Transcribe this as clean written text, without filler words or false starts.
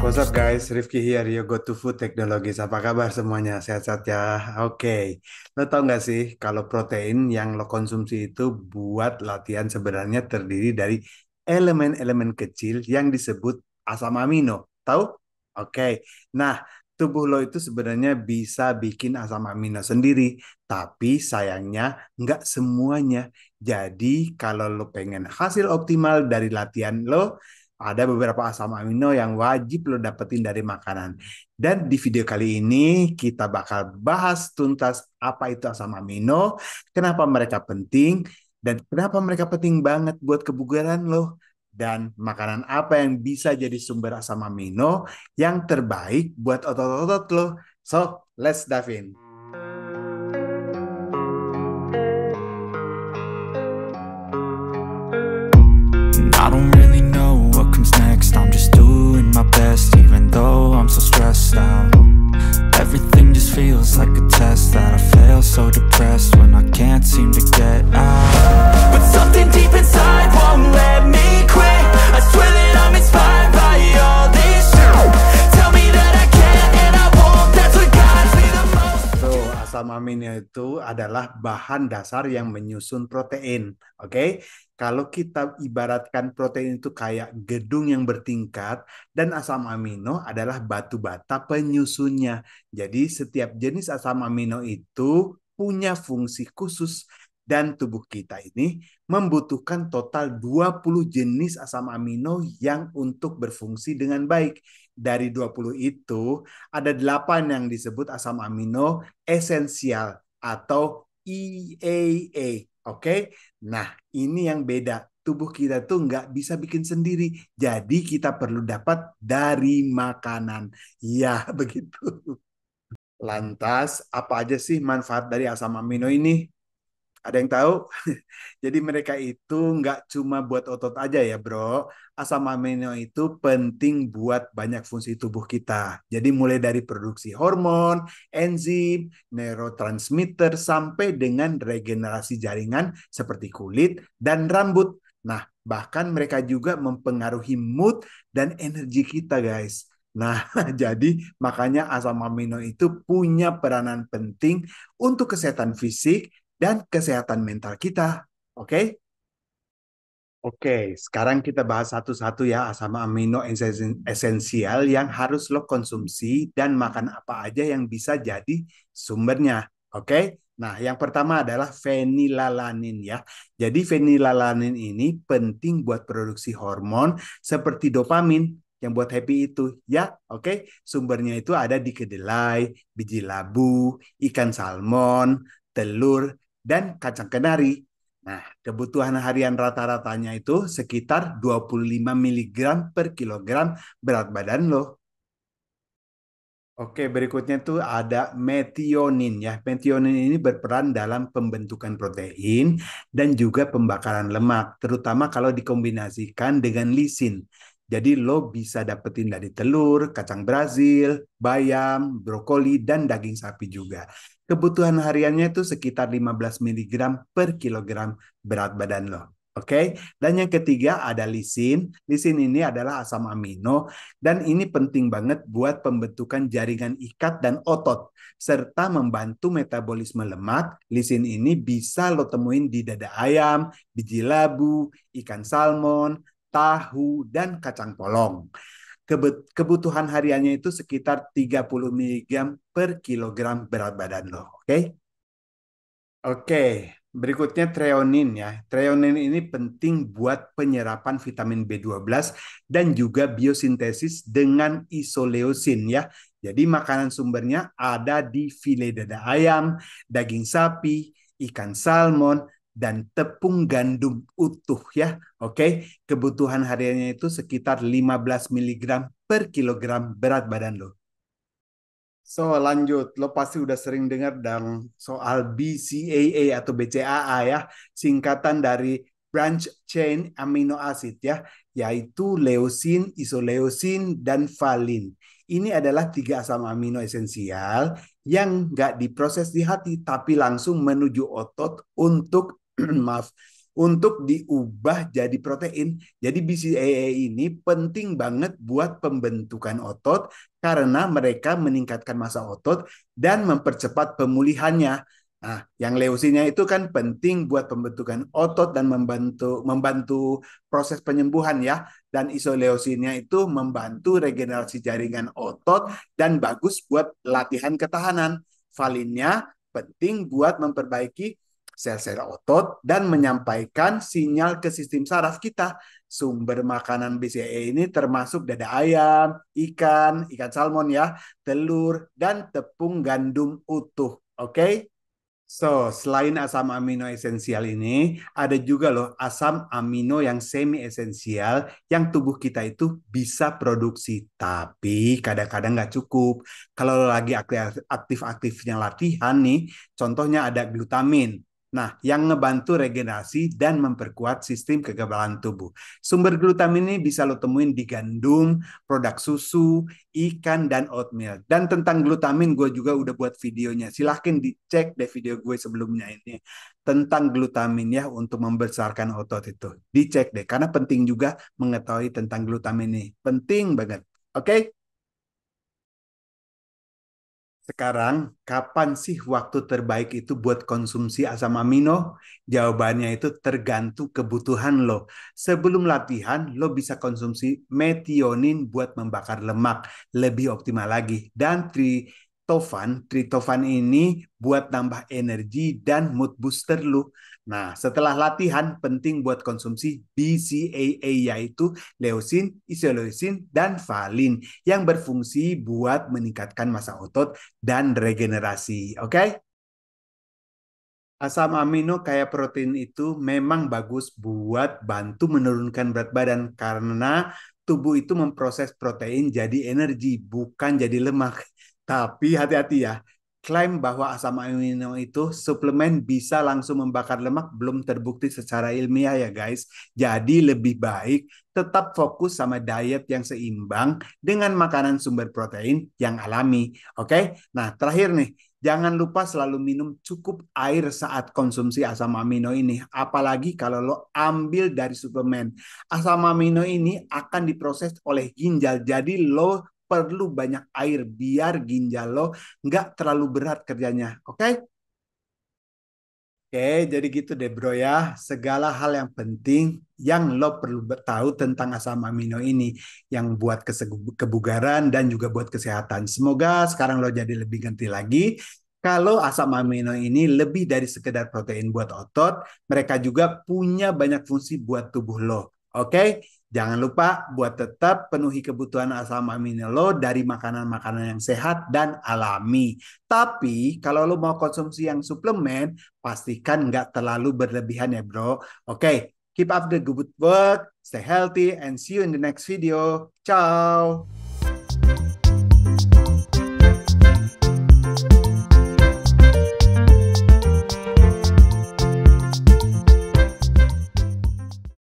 What's up guys, Rifki here, Yo Go To Food Technologies. Apa kabar semuanya? Sehat-sehat ya? Oke, lo tau nggak sih kalau protein yang lo konsumsi itu buat latihan sebenarnya terdiri dari elemen-elemen kecil yang disebut asam amino. Tahu? Oke, nah tubuh lo itu sebenarnya bisa bikin asam amino sendiri, tapi sayangnya nggak semuanya. Jadi kalau lo pengen hasil optimal dari latihan lo, ada beberapa asam amino yang wajib lo dapetin dari makanan. Dan di video kali ini kita bakal bahas tuntas apa itu asam amino, kenapa mereka penting, dan kenapa mereka penting banget buat kebugaran lo. Dan makanan apa yang bisa jadi sumber asam amino yang terbaik buat otot-otot lo. So, let's dive in. I don't really know what comes next. I'm just doing my best, even though I'm so stressed out. Everything just feels like a test that I fail, so depressed when I can't seem to get out. But something deep inside won't let me quit. I swear that I'm inspired by all this shit. Tell me that I can and I won't. That's what guides me the most. So, asam amino itu adalah bahan dasar yang menyusun protein. Oke, kalau kita ibaratkan protein itu kayak gedung yang bertingkat, dan asam amino adalah batu bata penyusunnya. Jadi, setiap jenis asam amino itu punya fungsi khusus. Dan tubuh kita ini membutuhkan total 20 jenis asam amino yang untuk berfungsi dengan baik. Dari 20 itu, ada 8 yang disebut asam amino esensial atau EAA. Oke, nah ini yang beda. Tubuh kita tuh nggak bisa bikin sendiri. Jadi kita perlu dapat dari makanan. Ya, begitu. Lantas, apa aja sih manfaat dari asam amino ini? Ada yang tahu? Jadi mereka itu nggak cuma buat otot aja ya bro. Asam amino itu penting buat banyak fungsi tubuh kita. Jadi mulai dari produksi hormon, enzim, neurotransmitter, sampai dengan regenerasi jaringan seperti kulit dan rambut. Nah, bahkan mereka juga mempengaruhi mood dan energi kita guys. Nah, jadi makanya asam amino itu punya peranan penting untuk kesehatan fisik dan kesehatan mental kita. Oke? Oke, sekarang kita bahas satu-satu ya asam amino esensial yang harus lo konsumsi dan makan apa aja yang bisa jadi sumbernya. Oke? Nah, yang pertama adalah fenilalanin ya. Jadi fenilalanin ini penting buat produksi hormon seperti dopamin yang buat happy itu ya. Oke? Sumbernya itu ada di kedelai, biji labu, ikan salmon, telur, dan kacang kenari. Nah, kebutuhan harian rata-ratanya itu sekitar 25 miligram per kilogram berat badan lo. Oke, berikutnya tuh ada metionin ya. Metionin ini berperan dalam pembentukan protein dan juga pembakaran lemak, terutama kalau dikombinasikan dengan lisin. Jadi lo bisa dapetin dari telur, kacang Brazil, bayam, brokoli, dan daging sapi juga. Kebutuhan hariannya itu sekitar 15 miligram per kilogram berat badan lo. Oke, dan yang ketiga ada lisin. Lisin ini adalah asam amino dan ini penting banget buat pembentukan jaringan ikat dan otot, serta membantu metabolisme lemak. Lisin ini bisa lo temuin di dada ayam, biji labu, ikan salmon, tahu, dan kacang polong. Kebutuhan hariannya itu sekitar 30 miligram per kilogram berat badan lo. Oke? Oke, berikutnya treonin ya. Treonin ini penting buat penyerapan vitamin B12 dan juga biosintesis dengan isoleusin ya. Jadi makanan sumbernya ada di file dada ayam, daging sapi, ikan salmon, dan tepung gandum utuh ya. Oke, kebutuhan hariannya itu sekitar 15 miligram per kilogram berat badan lo. So, lanjut. Lo pasti udah sering dengar dong soal BCAA atau BCAA ya, singkatan dari branch chain amino acid ya, yaitu leusin, isoleusin, dan valin. Ini adalah tiga asam amino esensial yang nggak diproses di hati, tapi langsung menuju otot untuk maaf, untuk diubah jadi protein. Jadi BCAA ini penting banget buat pembentukan otot karena mereka meningkatkan massa otot dan mempercepat pemulihannya. Nah, yang leusinnya itu kan penting buat pembentukan otot dan membantu membantu proses penyembuhan ya. Dan isoleusinnya itu membantu regenerasi jaringan otot dan bagus buat latihan ketahanan. Valinnya penting buat memperbaiki sel-sel otot dan menyampaikan sinyal ke sistem saraf kita. Sumber makanan BCAA ini termasuk dada ayam, ikan salmon ya, telur, dan tepung gandum utuh. Oke? So, selain asam amino esensial ini, ada juga loh asam amino yang semi esensial yang tubuh kita itu bisa produksi. Tapi kadang-kadang nggak cukup. Kalau lagi aktif-aktifnya latihan nih, contohnya ada glutamin. Nah, yang ngebantu regenerasi dan memperkuat sistem kekebalan tubuh. Sumber glutamin ini bisa lo temuin di gandum, produk susu, ikan, dan oatmeal. Dan tentang glutamin gue juga udah buat videonya. Silahkan dicek deh video gue sebelumnya ini. Tentang glutamin ya untuk membesarkan otot itu. Dicek deh, karena penting juga mengetahui tentang glutamin ini. Penting banget. Oke? Sekarang, kapan sih waktu terbaik itu buat konsumsi asam amino? Jawabannya itu tergantung kebutuhan lo. Sebelum latihan, lo bisa konsumsi metionin buat membakar lemak. Lebih optimal lagi. Dan tritofan ini buat nambah energi dan mood booster lo. Nah, setelah latihan, penting buat konsumsi BCAA yaitu leusin, isoleusin, dan valin yang berfungsi buat meningkatkan massa otot dan regenerasi. Oke? Okay? Asam amino kayak protein itu memang bagus buat bantu menurunkan berat badan karena tubuh itu memproses protein jadi energi, bukan jadi lemak. Tapi hati-hati ya, klaim bahwa asam amino itu suplemen bisa langsung membakar lemak belum terbukti secara ilmiah ya guys. Jadi lebih baik tetap fokus sama diet yang seimbang dengan makanan sumber protein yang alami. Oke? Nah, terakhir nih, jangan lupa selalu minum cukup air saat konsumsi asam amino ini. Apalagi kalau lo ambil dari suplemen. Asam amino ini akan diproses oleh ginjal. Jadi lo perlu banyak air biar ginjal lo nggak terlalu berat kerjanya. Oke? Oke, jadi gitu deh bro ya. Segala hal yang penting yang lo perlu tahu tentang asam amino ini yang buat kebugaran dan juga buat kesehatan. Semoga sekarang lo jadi lebih ngerti lagi. Kalau asam amino ini lebih dari sekedar protein buat otot, mereka juga punya banyak fungsi buat tubuh lo. Oke, jangan lupa buat tetap penuhi kebutuhan asam amino lo dari makanan-makanan yang sehat dan alami. Tapi kalau lo mau konsumsi yang suplemen, pastikan nggak terlalu berlebihan ya bro. Oke, keep up the good work, stay healthy, and see you in the next video. Ciao!